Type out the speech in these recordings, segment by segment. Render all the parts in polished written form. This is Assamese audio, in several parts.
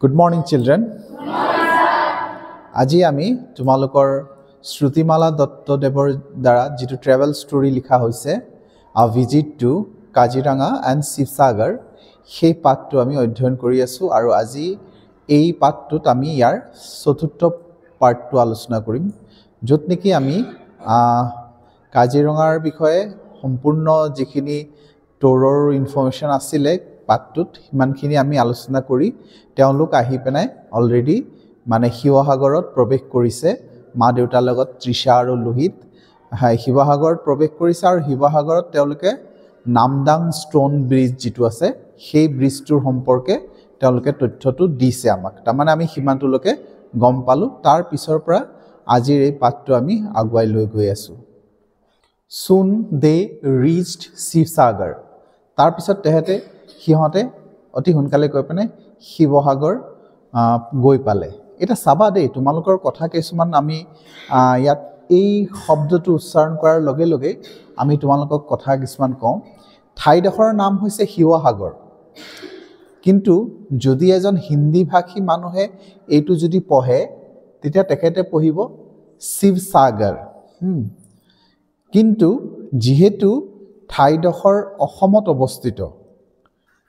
Good morning, children. আজি আমি তোমালোকৰ শ্ৰুতিমালা দত্তদেৱৰ দ্বাৰা যিটো ট্ৰেভেল ষ্টৰী লিখা হৈছে আ visit to Kaziranga and Sivasagar সেই পাঠটো আমি অধ্যয়ন কৰি আছোঁ আৰু আজি এই পাঠটোত আমি ইয়াৰ চতুৰ্থ পাৰ্টটো আলোচনা কৰিম য'ত নেকি আমি কাজিৰঙাৰ বিষয়ে সম্পূৰ্ণ যিখিনি ট'ৰৰ ইনফৰমেশ্যন আছিলে পাঠটোত সিমানখিনি আমি আলোচনা কৰি তেওঁলোক আহি পেনাই অলৰেডি মানে শিৱসাগৰত প্ৰৱেশ কৰিছে মা দেউতাৰ লগত তৃষা আৰু লোহিত শিৱসাগৰত প্ৰৱেশ কৰিছে আৰু শিৱসাগৰত তেওঁলোকে নামদাং ষ্ট'ন ব্ৰিজ যিটো আছে সেই ব্ৰিজটোৰ সম্পৰ্কে তেওঁলোকে তথ্যটো দিছে আমাক তাৰমানে আমি সিমানটোলৈকে গম পালোঁ তাৰ পিছৰ পৰা আজিৰ এই পাঠটো আমি আগুৱাই লৈ গৈ আছোঁ Soon they reached শিৱসাগৰ তাৰপিছত সিহঁতে অতি সোনকালে গৈ পেনে শিৱসাগৰ গৈ পালে এটা চাবা দেই তোমালোকৰ কথা কিছুমান আমি ইয়াত এই শব্দটো উচ্চাৰণ কৰাৰ লগে লগে আমি তোমালোকক কথা কিছুমান কওঁ ঠাইডোখৰৰ নাম হৈছে শিৱসাগৰ কিন্তু যদি এজন হিন্দী ভাষী মানুহে এইটো যদি পঢ়ে তেতিয়া তেখেতে পঢ়িব শিৱসাগৰ কিন্তু যেহেতু ঠাইডোখৰ অসমত অৱস্থিত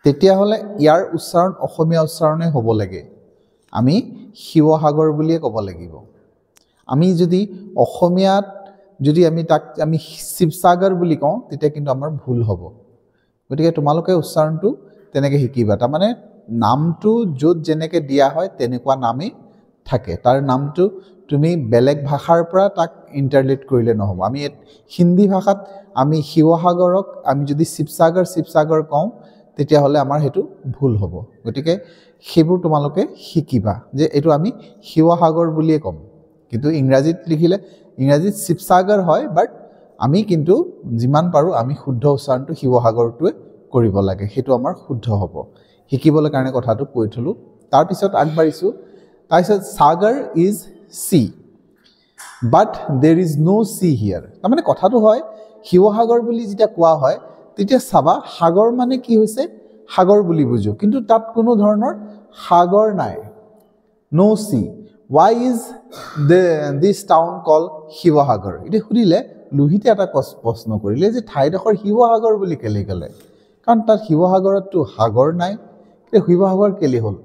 তেতিয়াহ'লে ইয়াৰ উচ্চাৰণ অসমীয়া উচ্চাৰণে হ'ব লাগে আমি শিৱসাগৰ বুলিয়ে ক'ব লাগিব আমি যদি অসমীয়াত যদি আমি তাক আমি শিৱসাগৰ বুলি কওঁ তেতিয়া কিন্তু আমাৰ ভুল হ'ব গতিকে তোমালোকে উচ্চাৰণটো তেনেকৈ শিকিবা তাৰমানে নামটো য'ত যেনেকৈ দিয়া হয় তেনেকুৱা নামেই থাকে তাৰ নামটো তুমি বেলেগ ভাষাৰ পৰা তাক ইণ্টাৰলেট কৰিলে নহ'ব আমি হিন্দী ভাষাত আমি শিৱসাগৰক আমি যদি শিৱসাগৰ কওঁ তেতিয়াহ'লে আমাৰ সেইটো ভুল হ'ব গতিকে সেইবোৰ তোমালোকে শিকিবা যে এইটো আমি শিৱসাগৰ বুলিয়ে ক'ম কিন্তু ইংৰাজীত লিখিলে ইংৰাজীত শিৱসাগৰ হয় বাট আমি কিন্তু যিমান পাৰোঁ আমি শুদ্ধ উচ্চাৰণটো শিৱসাগৰটোৱে কৰিব লাগে সেইটো আমাৰ শুদ্ধ হ'ব শিকিবলৈ কাৰণে কথাটো কৈ থলোঁ তাৰপিছত আগবাঢ়িছোঁ তাৰপিছত সাগৰ ইজ সি বাট দেৰ ইজ ন' সি হিয়াৰ তাৰমানে কথাটো হয় শিৱসাগৰ বুলি যেতিয়া কোৱা হয় তেতিয়া চাবা সাগৰ মানে কি হৈছে সাগৰ বুলি বুজো কিন্তু তাত কোনো ধৰণৰ সাগৰ নাই ন' সি why is this town called Sivasagar এতিয়া সুধিলে লোহিতে এটা প্ৰশ্ন কৰিলে যে ঠাইডোখৰ শিৱসাগৰ বুলি কেলে ক'লে কাৰণ তাত শিৱসাগৰততো সাগৰ নাই শিৱসাগৰ কেলে হ'ল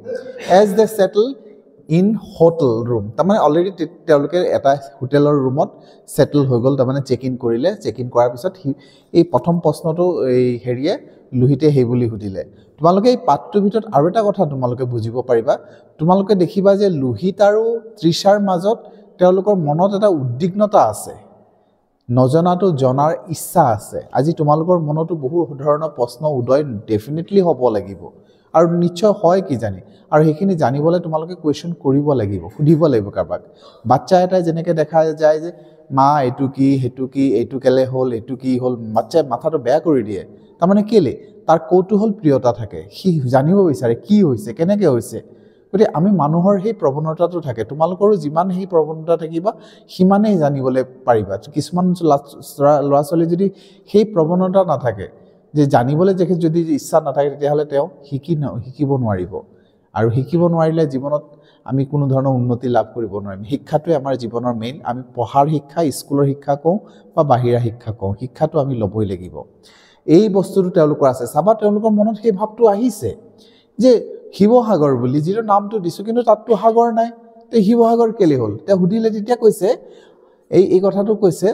as they settle in hotel room তাৰমানে অলৰেডি তেওঁলোকে এটা হোটেলৰ ৰুমত সেটল হৈ গ'ল তাৰমানে চেক ইন কৰিলে চেক ইন কৰাৰ পিছত এই প্ৰথম প্ৰশ্নটো এই হেৰিয়ে লোহিতে সেই বুলি সুধিলে তোমালোকে এই পাঠটোৰ ভিতৰত আৰু এটা কথা তোমালোকে বুজিব পাৰিবা তোমালোকে দেখিবা যে লোহিত আৰু তৃষাৰ মাজত তেওঁলোকৰ মনত এটা উদ্বিগ্নতা আছে নজনাটো জনাৰ ইচ্ছা আছে আজি তোমালোকৰ মনতো বহু ধৰণৰ প্ৰশ্ন উদয় ডেফিনেটলি হ'ব লাগিব আৰু নিশ্চয় হয় কি জানি আৰু সেইখিনি জানিবলৈ তোমালোকে কুৱেশ্যন কৰিব লাগিব সুধিব লাগিব কাৰোবাক বাচ্চা এটাই যেনেকৈ দেখা যায় যে মা এইটো কি সেইটো কি এইটো কেলে হ'ল এইটো কি হ'ল বাচ্চাই মাথাটো বেয়া কৰি দিয়ে তাৰমানে কেলে তাৰ কৌতূহল প্ৰিয়তা থাকে সি জানিব বিচাৰে কি হৈছে কেনেকৈ হৈছে গতিকে আমি মানুহৰ সেই প্ৰৱণতাটো থাকে তোমালোকৰো যিমান সেই প্ৰৱণতা থাকিবা সিমানেই জানিবলৈ পাৰিবা কিছুমান ল'ৰা ছোৱালী যদি সেই প্ৰৱণতা নাথাকে যে জানিবলৈ যদি ইচ্ছা নাথাকে তেতিয়াহ'লে তেওঁ শিকিব নোৱাৰিব আৰু শিকিব নোৱাৰিলে জীৱনত আমি কোনো ধৰণৰ উন্নতি লাভ কৰিব নোৱাৰিম শিক্ষাটোৱে আমাৰ জীৱনৰ মেইন আমি পঢ়াৰ শিক্ষা স্কুলৰ শিক্ষা কওঁ বা বাহিৰা শিক্ষা কওঁ শিক্ষাটো আমি ল'বই লাগিব এই বস্তুটো তেওঁলোকৰ আছে চাবা তেওঁলোকৰ মনত সেই ভাৱটো আহিছে যে শিৱসাগৰ বুলি যিটো নামটো দিছোঁ কিন্তু তাততো সাগৰ নাই তে শিৱসাগৰ কেলে হ'ল তেওঁ সুধিলে তেতিয়া কৈছে এই কথাটো কৈছে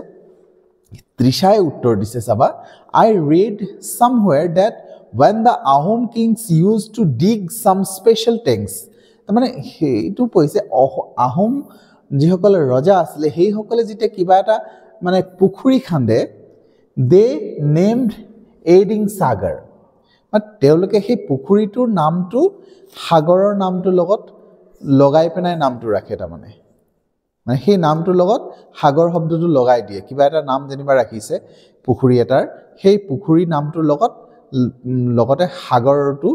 তৃষাই উত্তৰ দিছে চাবা I read somewhere that when the Ahom kings used to dig some special tanks তাৰমানে সেইটো কৈছে আহোম যিসকলে ৰজা আছিলে সেইসকলে যেতিয়া কিবা এটা মানে পুখুৰী খান্দে they named এডিং সাগৰ তেওঁলোকে সেই পুখুৰীটোৰ নামটো সাগৰৰ নামটোৰ লগত লগাই পেলাই নামটো ৰাখে তাৰমানে মানে সেই নামটোৰ লগত সাগৰ শব্দটো লগাই দিয়ে কিবা এটা নাম যেনিবা ৰাখিছে পুখুৰী এটাৰ সেই পুখুৰী নামটোৰ লগতে সাগৰটো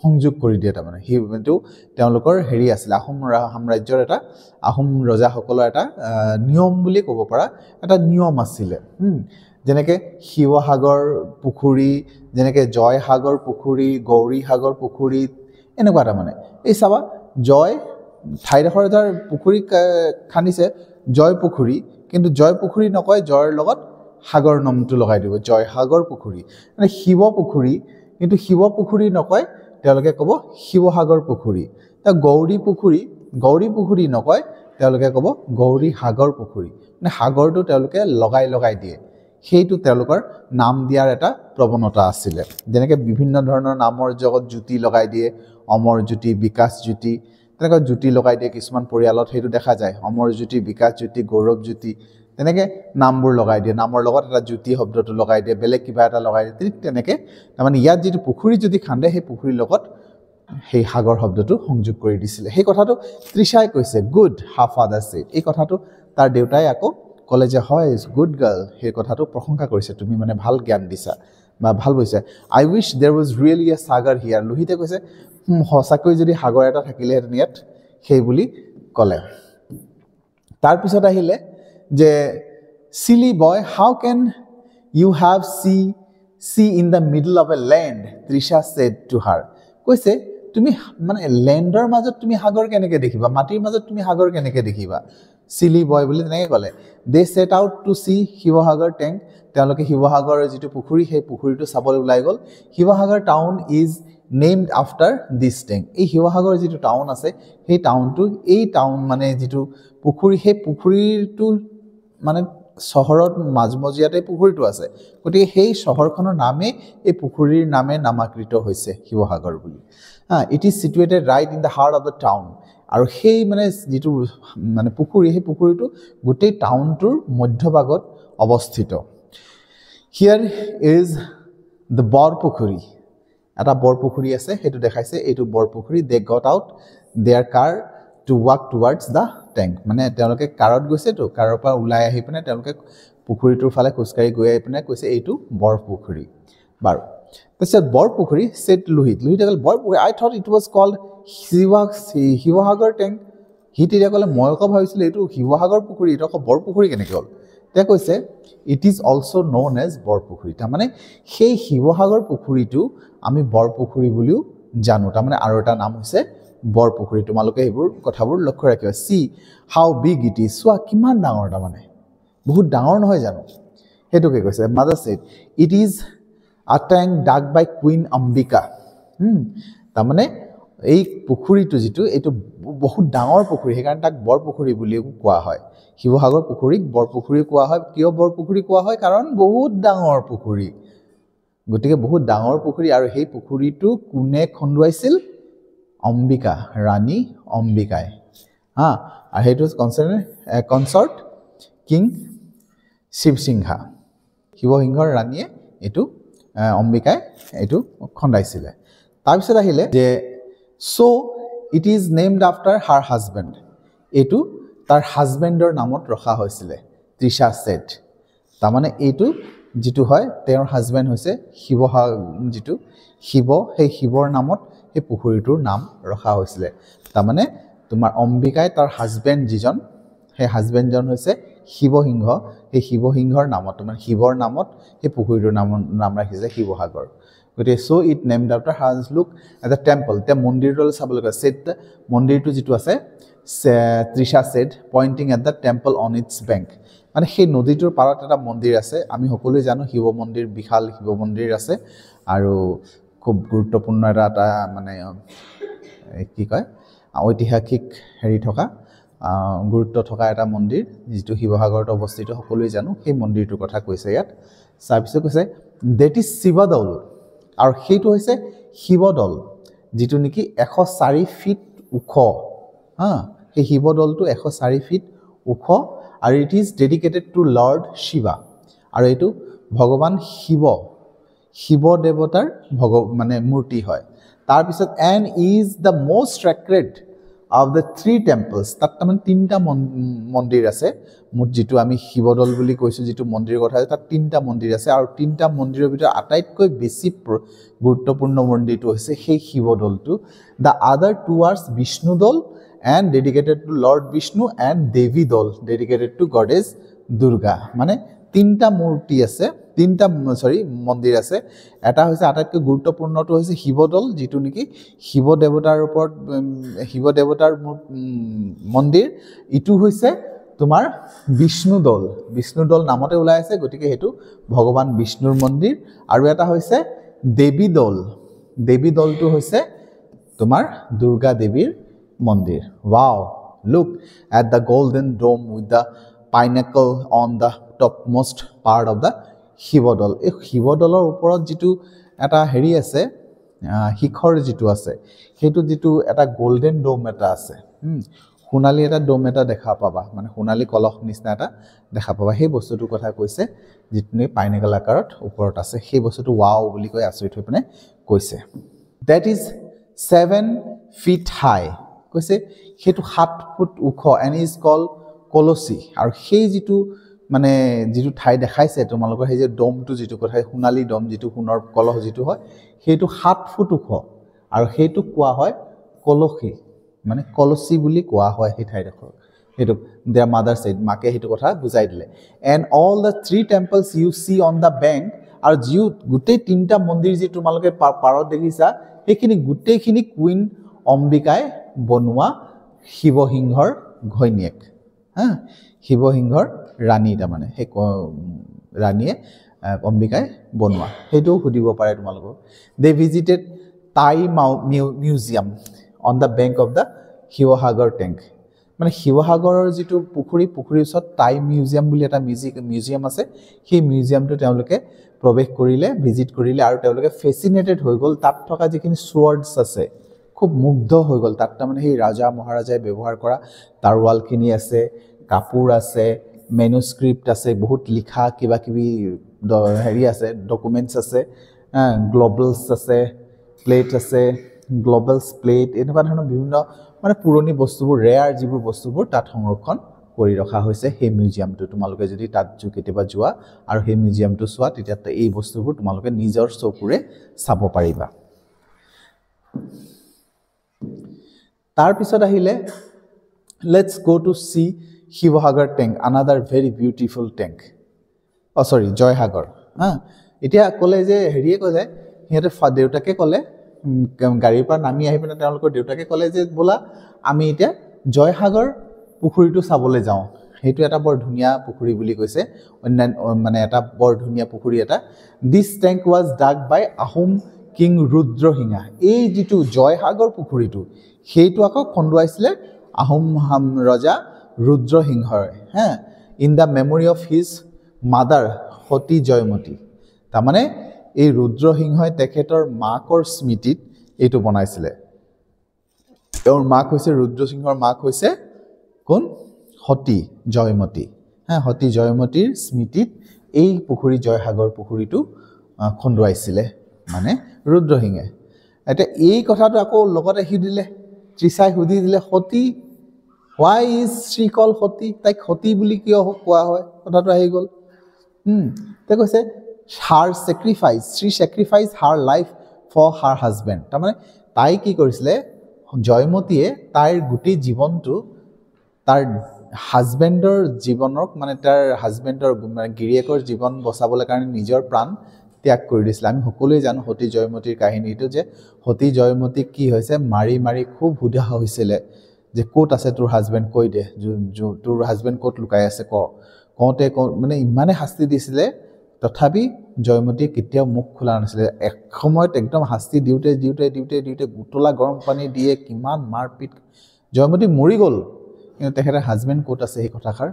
সংযোগ কৰি দিয়ে তাৰমানে সেইটো তেওঁলোকৰ হেৰি আছিল আহোম সাম্ৰাজ্যৰ এটা আহোম ৰজাসকলৰ এটা নিয়ম বুলি ক'ব পৰা এটা নিয়ম আছিলে যেনেকে শিৱসাগৰ পুখুৰী যেনেকে জয়সাগৰ পুখুৰী গৌৰীসাগৰ পুখুৰী এনেকুৱা এটা মানে এই চাবা জয় ঠাইডোখৰ ধৰ পুখুৰী খান্দিছে জয় পুখুৰী কিন্তু জয় পুখুৰী নকয় জয়ৰ লগত সাগৰ নামটো লগাই দিব জয় সাগৰ পুখুৰী মানে শিৱ পুখুৰী কিন্তু শিৱ পুখুৰী নকয় তেওঁলোকে ক'ব শিৱসাগৰ পুখুৰী তা গৌৰী পুখুৰী নকয় তেওঁলোকে ক'ব গৌৰী সাগৰ পুখুৰী মানে সাগৰটো তেওঁলোকে লগাই দিয়ে সেইটো তেওঁলোকৰ নাম দিয়াৰ এটা প্ৰৱণতা আছিল যেনেকৈ বিভিন্ন ধৰণৰ নামৰ জগত জ্যোতি লগাই দিয়ে অমৰ জ্যোতি বিকাশ জ্যোতি তেনেকৈ জ্যোতি লগাই দিয়ে কিছুমান পৰিয়ালত সেইটো দেখা যায় অমৰ জ্যোতি বিকাশ জ্যোতি গৌৰৱ জ্যোতি তেনেকৈ নামবোৰ লগাই দিয়ে নামৰ লগত এটা জ্যোতি শব্দটো লগাই দিয়ে বেলেগ কিবা এটা লগাই দিয়ে তেনেকৈ তাৰমানে ইয়াত যিটো পুখুৰী যদি খান্দে সেই পুখুৰীৰ লগত সেই সাগৰ শব্দটো সংযোগ কৰি দিছিলে সেই কথাটো তৃষাই কৈছে গুড হাফ ফাদাৰ সেড এই কথাটো তাৰ দেউতাই আকৌ ক'লে যে হয় ইজ গুড গাৰ্ল সেই কথাটো প্ৰশংসা কৰিছে তুমি মানে ভাল জ্ঞান দিছা বা ভাল কৈছে আই উইচ দেৰ ৱাজ ৰিয়েলি এ সাগৰ হিয়াৰ লোহিতে কৈছে সঁচাকৈ যদি সাগৰ এটা থাকিলেহেঁতেন ইয়াত সেই বুলি ক'লে তাৰপিছত আহিলে যে silly boy how can you have sea in the middle of a land Trisha said to her কৈছে তুমি মানে ল্যান্ডৰ মাজত তুমি সাগৰ কেনেকৈ দেখিবা মাটিৰ মাজত তুমি সাগৰ কেনেকৈ দেখিবা silly boy বুলি তেনেকৈ ক'লে they set out to see Sivasagar tank তেওঁলোকে শিৱসাগৰৰ যিটো পুখুৰী সেই পুখুৰীটো চাবলৈ ওলাই গ'ল Sivasagar town is named after this tank এই শিৱসাগৰ যিটো টাউন আছে সেই টাউনটো এই টাউন মানে যিটো পুখুৰী সেই পুখুৰীটো মানে চহৰত মাজমজিয়াতে পুখুৰীটো আছে গতিকে সেই চহৰখনৰ নামে এই পুখুৰীৰ নামে নামাকৃত হৈছে শিৱসাগৰ বুলি it is situated right in the heart of the town আৰু সেই মানে যিটো মানে পুখুৰী সেই পুখুৰীটো গোটেই টাউনটোৰ মধ্যভাগত অৱস্থিত হিয়াৰ ইজ দ্য বৰ পুখুৰী এটা বৰ পুখুৰী আছে সেইটো দেখাইছে এইটো Bor Pukhuri they got out their car to walk towards the tank মানে তেওঁলোকে কাৰত গৈছেতো কাৰৰ পৰা ওলাই আহি পিনে তেওঁলোকে পুখুৰীটোৰ ফালে খোজকাঢ়ি গৈ আহি পিনে কৈছে এইটো বৰ পুখুৰী বাৰু তাৰপিছত বৰ পুখুৰী ছেট লোহিতে ক'লে বৰ পুখুৰী I thought it was called Sivasagar tank she তেতিয়া ক'লে মই আকৌ ভাবিছিলোঁ এইটো শিৱসাগৰ পুখুৰী এইটো আকৌ বৰ পুখুৰী কেনেকৈ হ'ল তেওঁ কৈছে it is also' known as Bor Pukhuri তাৰমানে সেই শিৱসাগৰ পুখুৰীটো আমি বৰ পুখুৰী বুলিও জানো তাৰমানে আৰু এটা নাম হৈছে বৰ পুখুৰী তোমালোকে এইবোৰ কথাবোৰ লক্ষ্য ৰাখিবা C how big it is চোৱা কিমান ডাঙৰ তাৰমানে বহুত ডাঙৰ নহয় জানো সেইটোকে কৈছে mother said it is a tank ডাগ বাই কুইন অম্বিকা তাৰমানে এই পুখুৰীটো যিটো এইটো বহুত ডাঙৰ পুখুৰী সেইকাৰণে তাক বৰ পুখুৰী বুলিও কোৱা হয় শিৱসাগৰ পুখুৰীক বৰ পুখুৰী কোৱা হয় কিয় বৰ পুখুৰী কোৱা হয় কাৰণ বহুত ডাঙৰ পুখুৰী গতিকে বহুত ডাঙৰ পুখুৰী আৰু সেই পুখুৰীটো কোনে খন্দুৱাইছিল অম্বিকা ৰাণী অম্বিকাই আৰু সেইটো কনচৰ্ট কিং শিৱসিংহা শিৱসিংহৰ ৰাণীয়ে এইটো অম্বিকাই এইটো খন্দাইছিলে তাৰপিছত আহিলে যে so' it is named after her husband এইটো তাৰ হাজবেণ্ডৰ নামত ৰখা হৈছিলে তৃষা ছেড তাৰমানে এইটো যিটো হয় তেওঁৰ হাজবেণ্ড হৈছে যিটো শিৱ সেই শিৱৰ নামত সেই পুখুৰীটোৰ নাম ৰখা হৈছিলে তাৰমানে তোমাৰ অম্বিকাই তাৰ হাজবেণ্ড যিজন সেই হাজবেণ্ডজন হৈছে শিৱসিংহ সেই শিৱসিংহৰ নামত তোমাৰ শিৱৰ নামত সেই পুখুৰীটোৰ নাম ৰাখিছে শিৱসাগৰ গতিকে so' it named after has look at the temple এতিয়া মন্দিৰটোলৈ চাবলৈ গ'লে ছেড মন্দিৰটো যিটো আছে তৃষা shed pointing at the temple on its bank মানে সেই নদীটোৰ পাৰত এটা মন্দিৰ আছে আমি সকলোৱে জানো শিৱ মন্দিৰ বিশাল শিৱ মন্দিৰ আছে আৰু খুব গুৰুত্বপূৰ্ণ এটা মানে কি কয় ঐতিহাসিক হেৰি থকা গুৰুত্ব থকা এটা মন্দিৰ যিটো শিৱসাগৰত অৱস্থিত সকলোৱে জানো সেই মন্দিৰটোৰ কথা কৈছে ইয়াত তাৰপিছত কৈছে দেট ইজ শিৱদৌল আৰু সেইটো হৈছে শিৱদৌল যিটো নেকি 104 ফিট ওখ সেই শিৱদৌলটো 104 ফিট ওখ আৰু it is dedicated to Lord Shiva আৰু এইটো ভগৱান শিৱ দেৱতাৰ মানে মূৰ্তি হয় তাৰপিছত and is the most sacred of the 3 temples তাত তাৰমানে 3টা মন্দিৰ আছে যিটো আমি শিৱদৌল বুলি কৈছোঁ যিটো মন্দিৰৰ কথা তাত 3টা মন্দিৰ আছে আৰু 3টা মন্দিৰৰ ভিতৰত আটাইতকৈ বেছি গুৰুত্বপূৰ্ণ মন্দিৰটো হৈছে সেই শিৱদৌলটো the other 2 are Vishnudol and dedicated to Lord Vishnu and Devi Dol dedicated to goddess Durga মানে 3টা মূৰ্তি আছে তিনিটা মন্দিৰ আছে এটা হৈছে আটাইতকৈ গুৰুত্বপূৰ্ণটো হৈছে শিৱদৌল যেটো নেকি শিৱ দেৱতাৰ ওপৰত শিৱ দেৱতাৰ মন্দিৰ ইটো হৈছে তোমাৰ বিষ্ণুদৌল নামতে ওলাই আছে গতিকে হেতু ভগৱান বিষ্ণুৰ মন্দিৰ আৰু এটা হৈছে দেৱীদৌলটো হৈছে তোমাৰ দুৰ্গা দেৱীৰ মন্দিৰ wow look at the golden dome with the pinnacle on the topmost part of the Sivadol এই শিৱদৌলৰ ওপৰত যেটো এটা হেৰি আছে শিখৰ যেটো আছে হেতু যেটো এটা গোল্ডেন ডোম এটা আছে সোণালী এটা ডোম এটা দেখা পাবা মানে সোণালী কলহ নিচিনা এটা দেখা পাবা সেই বস্তুটোৰ কথা কৈছে যেটো পাইনেকল আকাৰত ওপৰত আছে সেই বস্তুটো ওয়াও বুলি কৈ আচৰিত হৈ পনে কৈছে that is 7 feet high কৈছে হেতু 7 ফুট ওখ and is called কলসি আৰু সেই যেটো মানে যেটো ঠাই দেখাইছে তোমালোকৰ সেই যে ডমটো যেটো কথা সোণালী ডম যেটো সোণৰ কলহ যেটো হয় হেতু 7 ফুট ওখ আৰু হেতু কোৱা হয় কলসি মানে কলসি বুলি কোৱা হয় সেই ঠাইডখৰ হেতু their mother said মাকে হেতু কথা বুজাই দিলে and all the 3 temples you see on the bank আৰু জিউ গুটেই তিনটা মন্দিৰ যে তোমালোকে পাৰত দেখিছা এইখিনি গুটেইখিনি কুইন অম্বিকাই বনোৱা শিৱসিংহৰ ঘৈনিয়েক শিৱসিংহৰ ৰাণী তা মানে হে ৰাণীয়ে অম্বিকাই বনোৱা হেতু খুদিব পাৰে তোমালোকক they visited Thai museum on the bank of the Sivasagar tank মানে শিৱসাগৰৰ যেটো পুখুৰীৰ ওচৰত টাই মিউজিয়াম বুলি এটা মিউজিয়াম আছে সেই মিউজিয়ামটো তেওঁলোকে প্ৰৱেশ কৰিলে ভিজিট কৰিলে আৰু তেওঁলোকে ফেসিনেটেড হৈ গল তাত থকা যিখিনি সোৱাৰ্ডছ আছে খুব মুগ্ধ হৈ গল তাত মানে সেই ৰাজা মহাৰাজাই ব্যৱহাৰ কৰা তাৰৱালখিনি আছে কাপুৰ আছে মেনুস্ক্ৰিপ্ট আছে বহুত লিখা কিবা কিবি হেৰি আছে ডকুমেন্টছ আছে গ্লোবালছ আছে প্লেট আছে গ্লোবালছ প্লেট এনেকুৱা ধৰণৰ বিভিন্ন মানে পুৰণি বস্তুবোৰ ৰেয়াৰ যিবোৰ বস্তুবোৰ তাত সংৰক্ষণ কৰি ৰখা হৈছে সেই মিউজিয়ামটো তোমালোকে যদি তাত কেতিয়াবা যোৱা আৰু সেই মিউজিয়ামটো চোৱা তেতিয়া এই বস্তুবোৰ তোমালোকে নিজৰ চকুৰে চাব পাৰিবা তাৰ পিছত আহিলে let's go to see Sivasagar tank another very beautiful tank Joysagar এতিয়া কলে যে হেৰিয়ে কয় যায় হেতে দেউতাকে কলে গাড়ীৰ পৰা নামি আহি পেনে তেওঁলোকৰ দেউতাকে কলে যে বলা আমি এতিয়া জয়সাগৰ পুখুৰীটো চাবলৈ যাওঁ হেতু এটা বৰ ধুনিয়া পুখুৰী বুলি কৈছে মানে এটা বৰ ধুনিয়া পুখুৰী এটা this tank was dug by Ahom King Rudrasingha এই যেটো জয়সাগৰ পুখুৰীটো হেতু আকৌ খন্দুৱাইছিলে আহোম ৰজা ৰুদ্ৰসিংহৰ in the memory of his mother সতী জয়মতী তা মানে এই ৰুদ্ৰসিংহই তেখেতৰ মাকৰ স্মৃতিত এইটো বনাইছিলে তেওঁৰ মাক হৈছে ৰুদ্ৰসিংহৰ মাক হৈছে কোন সতী জয়মতী সতী জয়মতীৰ স্মৃতিত এই পুখুৰী জয়সাগৰ পুখুৰীটো খন্দুৱাইছিলে মানে ৰুদ্ৰসিংহে এটা এই কথাটো আকৌ লগতে হি দিলে ত্ৰিচাই হুদি দিলে সতী why is she called সতী তাইক সতী বুলি কিয় কোৱা হয় কথাটো আহি গল তে কৈছে her sacrifice she sacrificed her life for her husband তা মানে তাই কি কৰিছিলে জয়মতীয়ে তাইৰ গুটি জীৱনটো তাৰ হাজবেন্ডৰ জীৱনক মানে তাৰ হাজবেন্ডৰ মানে গিৰিয়েকৰ জীৱন বচাবলৈ কাৰণে নিজৰ প্ৰাণ ত্যাগ কৰি দিছিল আমি সকলোৱে জানো সতী জয়মতীৰ কাহিনীটো যে সতী জয়মতী কি হৈছে মাৰি খুব হুদা হৈছিল যে কোট আছে তোৰ হাজবেন্ড কৈ দে তোৰ হাজবেন্ড কোট লুকাই আছে কওঁতে মানে ইমানে শাস্তি দিছিলে তথাপি জয়মতী কেতিয়াও মুখ খোলা নাছিল এক সময়ত একদম শাস্তি দিউতে গুটলা গৰম পানী দিয়ে কিমান মাৰপিট জয়মতী মৰি গল কিন্তু তেখেতৰ হাজবেন্ড কোট আছে এই কথাষাৰ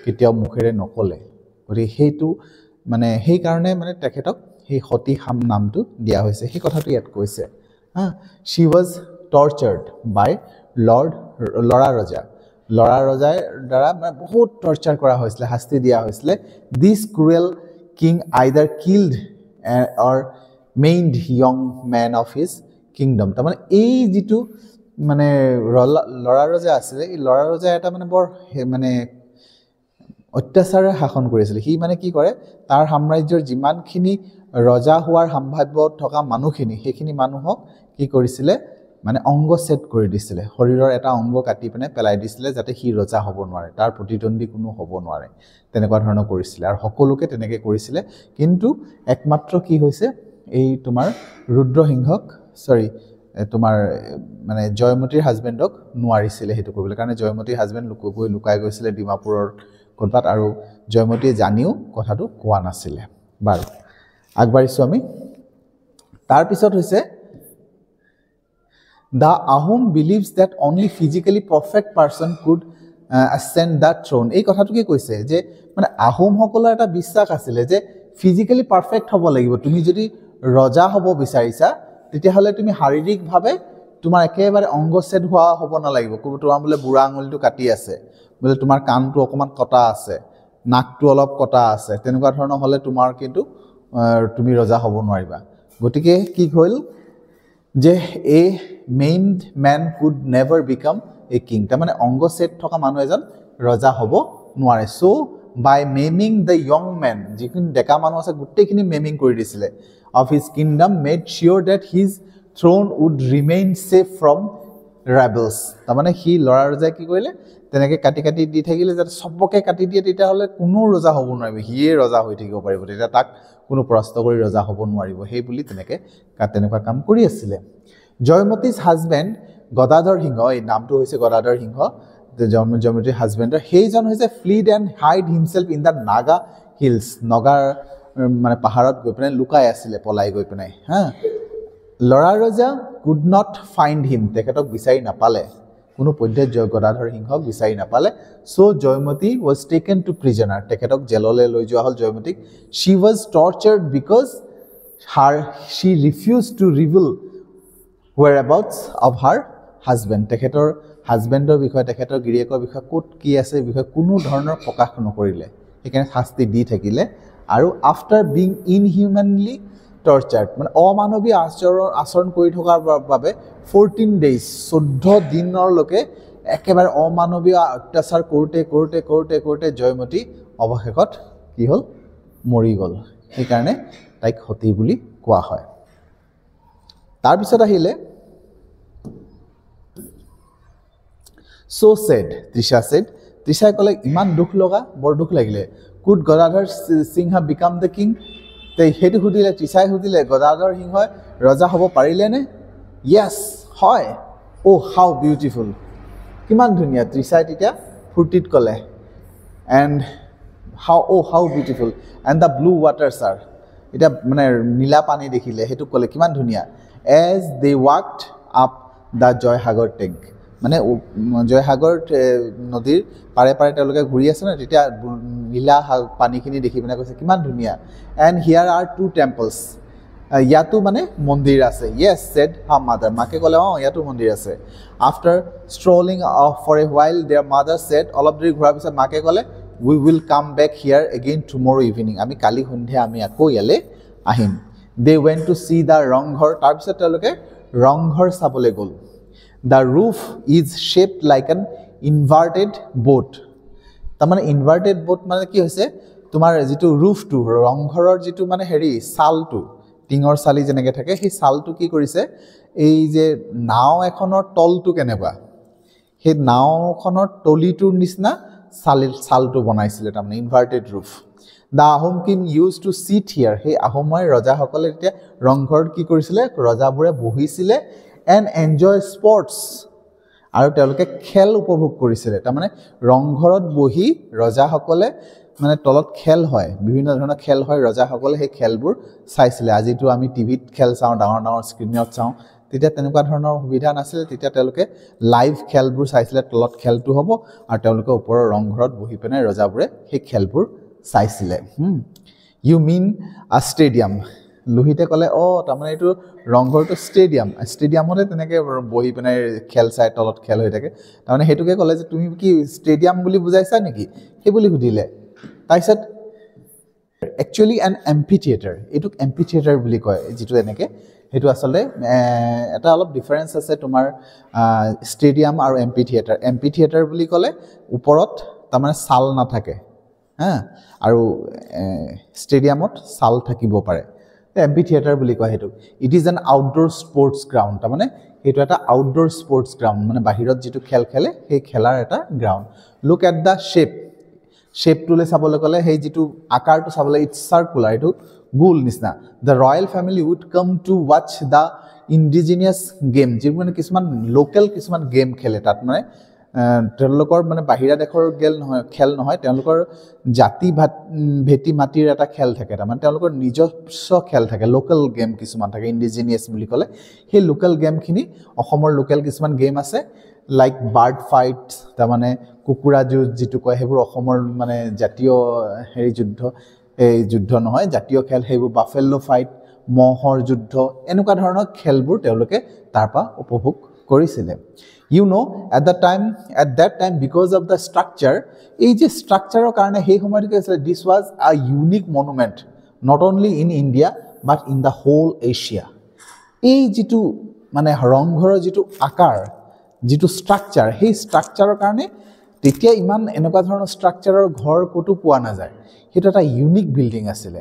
কেতিয়াও মুখেৰে নকলে গতিকে হেতু মানে সেই কাৰণে মানে তেখেতক সেই সতী হাম নামটো দিয়া হৈছে সেই কথাটো ইয়াত কৈছে she was tortured by লৰা ৰজাৰ দ্বাৰা মানে বহুত টৰ্চাৰ কৰা হৈছিল শাস্তি দিয়া হৈছিল this cruel king either killed or maimed young man of his kingdom তা মানে এই যেটো মানে লৰা ৰজা আছিল এই লৰা ৰজা এটা মানে বৰ মানে অত্যাচাৰে শাসন কৰিছিল হি মানে কি কৰে তাৰ সাম্ৰাজ্যৰ যিমানখিনি ৰজা হোৱাৰ সম্ভাৱ্য থকা মানুহখিনি সেইখিনি মানুহক কি কৰিছিল মানে অংগ সেট কৰি দিছিলে শৰীৰৰ এটা অংগ কাটি পিনে পেলাই দিছিলে যাতে সি ৰজা হ'ব নোৱাৰে তাৰ প্ৰতিদ্বন্দ্বী কোনো হ'ব নোৱাৰে তেনেকুৱা ধৰণৰ কৰিছিলে আৰু সকলোকে তেনেকৈ কৰিছিলে কিন্তু একমাত্ৰ কি হৈছে এই তোমাৰ ৰুদ্ৰসিংহক সৰি তোমাৰ মানে জয়মতীৰ হাজবেণ্ডক নোৱাৰিছিলে হেতু কৰিবলৈ কাৰণে জয়মতীৰ হাজবেণ্ড লুকাই গৈছিলে ডিমাপুৰৰ কোনপাত আৰু জয়মতীয়ে জানিও কথাটো কোৱা নাছিলে বাৰু আগবাঢ়িছো আমি তাৰ পিছত হৈছে The Ahom believes that only physically perfect person could ascend that throne. এই কথাটো কি কৈছে যে মানে আহোম সকলৰ এটা বিশ্বাস আছিল যে ফিজিক্যালি পাৰফেক্ট হ'ব লাগিব তুমি যদি ৰজা হ'ব বিচাৰিছা তেতিয়া হলে তুমি শাৰীৰিকভাৱে তোমাৰ একেবাৰে অংগছেদ হোৱা হ'ব না লাগিব তোমাৰ বোলে বুঢ়া আঙুলিটো কাটি আছে বোলে তোমাৰ কাণটো অকমান কটা আছে নাকটো অলপ কটা আছে তেনেকুৱা ধৰণৰ হলে তোমাৰ কিন্তু তুমি ৰজা হ'ব নোৱাৰিবা গতিকে কি হ'ল যে এ maimed man could never become a king ta mane ongo set thoka manu ejon raja hobo nuare so by maiming the young man jikin deka manu ase gutte kini maiming kori disile of his kingdom made sure that his throne would remain safe from rebels ta mane hi lora raja ki koile teneke kati kati di thakile jat soboke kati die tita hole kuno raja hobo nuaribe hiye raja hoi thakibo paribo tita tak kuno prosto kori raja hobo nuaribo hei buli teneke kateneka kam kori asile Joymati's husband Godadhar Singha এই নামটো হৈছে Godadhar Singha Joymati's husband হেইজন হৈছে fled and hide himself in the Naga hills Nagar মানে পাহাৰত গৈ পিনে লুকাই আছিল পলাই গৈ পিনে হা লৰা ৰজা could not find him তেখেতক বিচাৰি নাপালে কোনো পদ্ধতি Godadhar Singhক বিচাৰি নাপালে so Joymati was taken to prisoner তেখেতক জেললৈ লৈ যোৱা হল জয়মতীক she was tortured because she refused to reveal whereabouts of her husband তেখেতৰ হাজবেণ্ডৰ বিষয়ে তেখেতৰ গিৰিয়েকৰ বিষয়ে কোট কি আছে বিষয়ে কোনো ধৰণৰ প্ৰকাশ নকৰিলে এখানে শাস্তি দি থাকিলে আৰু after being inhumanly tortured মানে অমানৱীয় আচৰণ কৰি থকাৰ বাবে 14 days 14 দিনৰ লকে একেবাৰে অমানৱীয় অত্যাচাৰ কৰোতে জয়মতী অৱশেষত কি হল মৰি গল এই কাৰণে তাইক হতি বুলি কোৱা হয় তাৰ পিছত আহিলে so said Trisha কলে ইমান দুখ লগা বৰ দুখ লাগিলে could Godadhar Singha become the king তে হেতু হুদিলে Trisha হুদিলে Godadhar Singha ৰজা হ'ব পাৰিলে নে yes হয় oh how beautiful কিমান ধুনিয়া Trisha তেতিয়া ফুৰ্তিত কলে and how beautiful and the blue waters are এটা মানে নীলা পানী দেখিলে হেতু কলে কিমান ধুনিয়া as they walked up the Joysagar tank মানে Joysagar নদীৰ পাৰে পাৰে তেওঁলোকে ঘূৰি আছে না তেতিয়া নীলা পানীখিনি দেখি পিনে কৈছে কিমান ধুনিয়া and here are two temples ইয়াতো মানে মন্দিৰ আছে yes said her mother মাকে কলে ইয়াতো মন্দিৰ আছে after strolling off for a while their mother said অলপ দেৰি ঘূৰাৰ পিছত মাকে কলে we will come back here again tomorrow evening আমি কালি সন্ধিয়া আমি আকৌ ইয়ালে আহিম they went to see the Ronghor তাৰ পিছত তেওঁলোকে Ronghor চাবলৈ গল the roof is shaped like an inverted boat তাৰ মানে inverted boat মানে কি হৈছে তোমাৰ যেটো roof-টো Ronghorৰ যেটো মানে হেৰি সালটো টিঙৰ সালি যেনেকৈ থাকে সেই সালটো কি কৰিছে এই যে নাও এখনৰ তলটো কেনেবা সেই নাওখনৰ তলিটোৰ নিচিনা সালটো বনাইছিলে তাৰ মানে inverted roof The Ahom king used to sit here. Hey, Ahomoy Raja Hokole এতিয়া ৰংঘৰত কি কৰিছিলে ৰজাবোৰে বহিছিলে and enjoy sports আৰু তেওঁলোকে খেল উপভোগ কৰিছিলে তাৰ মানে ৰংঘৰত বহি ৰজাসকলে মানে তলত খেল হয় বিভিন্ন ধৰণৰ খেল হয় ৰজাসকলে সেই খেলবোৰ চাইছিলে আজিটো আমি টিভিত খেল চাওঁ ডাঙৰ স্ক্ৰিনত চাওঁ তেতিয়া তেনেকুৱা ধৰণৰ সুবিধা নাছিল তেতিয়া তেওঁলোকে লাইভ খেলবোৰ চাইছিলে তলত খেলটো হ'ব আৰু তেওঁলোকে ওপৰৰ ৰংঘৰত বহি পিনে ৰজাবোৰে সেই খেলবোৰ চাইছিলে you mean a stadium লোহিতে কলে তাৰ মানে এটো ৰংঘৰটো ষ্টেডিয়ামতে তেনেকে বহি পিনে খেল চাই তলত খেল হৈ থাকে তাৰ মানে হেতুকে কলে যে তুমি কি ষ্টেডিয়াম বুলি বুজাইছা নেকি হে বুলি সুধিলে তাইছত actually an amphitheater এটুক amphitheater বুলি কয় যেটো এনেকে হেতু আসলে এটা অলপ ডিফাৰেন্স আছে তোমাৰ ষ্টেডিয়াম আৰু amphitheater বুলি কলে ওপৰত তাৰ মানে সাল না থাকে আৰু ষ্টেডিয়ামত সাল থাকিব পাৰে এম্পি থিয়েটাৰ বুলি কয় হেতু it is an outdoor sports ground তাৰ মানে হেতু এটা আউটডোৰ স্পৰ্টছ গ্ৰাউণ্ড মানে বাহিৰত যেটো খেল খেলে সেই খেলাৰ এটা গ্ৰাউণ্ড লুক এট দা শেপটোলে চাবলৈ গ'লে সেই যেটো আকাৰটো চাবলৈ ইটস সাৰ্কুলাৰ এটো গোল নিচিনা the royal family would come to watch the indigenous game যে মানে কিছুমান লোকেল কিছুমান গেম খেলে তাত মানে তেওঁলোকৰ মানে বাহিৰা দেশৰ খেল নহয় তেওঁলোকৰ জাতি ভেটি মাটিৰ এটা খেল থাকে তাৰ মানে তেওঁলোকৰ নিজস্ব খেল থাকে লোকেল গেম কিছুমান থাকে ইন্ডিজিনিয়াস বুলি ক'লে সেই লোকেল গেমখিনি অসমৰ লোকেল কিছুমান গেম আছে লাইক বাৰ্ড ফাইট তাৰ মানে কুকুৰা যুঁজ যেটো কয় হেবোৰ অসমৰ মানে জাতীয় হেৰি যুদ্ধ নহয় জাতীয় খেল হেবোৰ বাফেলো ফাইট মহৰ যুদ্ধ এনেকুৱা ধৰণৰ খেলবোৰ তেওঁলোকে তাৰপা উপভোগ কৰিছিল you know at that time because of the structure এই যে স্ট্ৰাকচাৰৰ কাৰণে সেই সময়ত কি আছিল this was a unique monument not only in India but in the whole Asia এই যেটো মানে ৰংঘৰৰ যেটো আকাৰ যেটো স্ট্ৰাকচাৰ সেই স্ট্ৰাকচাৰৰ কাৰণে তেতিয়া ইমান এনেকুৱা ধৰণৰ স্ট্ৰাকচাৰৰ ঘৰ কতো পোৱা নাযায় হেতু এটা ইউনিক বিল্ডিং আছিল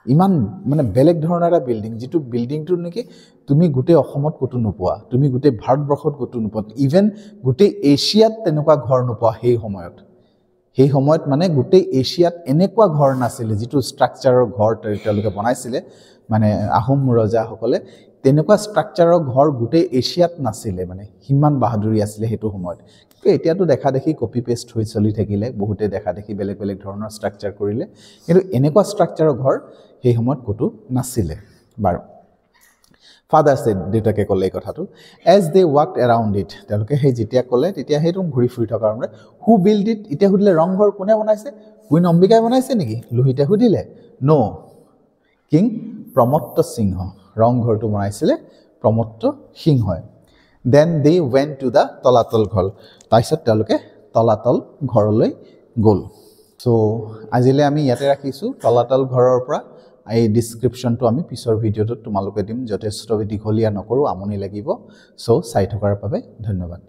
ইমান মানে বেলেগ ধৰণৰ এটা বিল্ডিং যেটো বিল্ডিংটো নেকি তুমি গুটে অসমত কতো নোপোৱা তুমি গুটে ভাৰতবৰ্ষত কতো নোপোৱা ইভেন গুটে এছিয়াত তেনেকুৱা ঘৰ নোপোৱা সেই সময়ত মানে গুটে এছিয়াত এনেকুৱা ঘৰ নাছিল যেটো স্ট্ৰাকচাৰৰ ঘৰ তেওঁলোকে বনাইছিল মানে আহোম ৰজা সকলে তেনেকুৱা স্ট্ৰাকচাৰৰ ঘৰ গুটে এছিয়াত নাছিল মানে হিমান বাহাদুৰি আছিল হেতু সময়ত এতিয়াতো দেখা দেখি কপি পেস্ট হৈ চলি থাকিলে বহুতে দেখা দেখি বেলেগ ধৰণৰ স্ট্ৰাকচাৰ কৰিলে কিন্তু এনেকুৱা স্ট্ৰাকচাৰৰ ঘৰ সেই সময়ত কতো নাছিল বাৰু ফাদাৰ সেড দেউতাকে ক'লে এই কথাটো এজ দে ৱাকড এৰাউণ্ড ইট তেওঁলোকে সেই যেতিয়া ক'লে তেতিয়া সেইটো ঘূৰি ফুৰি থকা কাৰণে হু বিল্ড ইট এতিয়া সুধিলে ৰংঘৰ কোনে বনাইছে কুইন অম্বিকাই বনাইছে নেকি লোহিতে সুধিলে নো কিং প্ৰমত্ত সিংহ ৰংঘৰটো বনাইছিলে প্ৰমত্ত সিংহই then they went to the Talatal Ghar তাৰপিছত তেওঁলোকে তলাতল ঘৰলৈ গ'ল সো আজিলে আমি ইয়াতে ৰাখিছো তলাতল ঘৰৰ পৰা এই ডেসক্ৰিপশনটো আমি পিছৰ ভিডিওটো তোমালোকে দিম যথেষ্ট দীঘলীয়া নকৰো আমনি লাগিব সো চাই থকাৰ বাবে ধন্যবাদ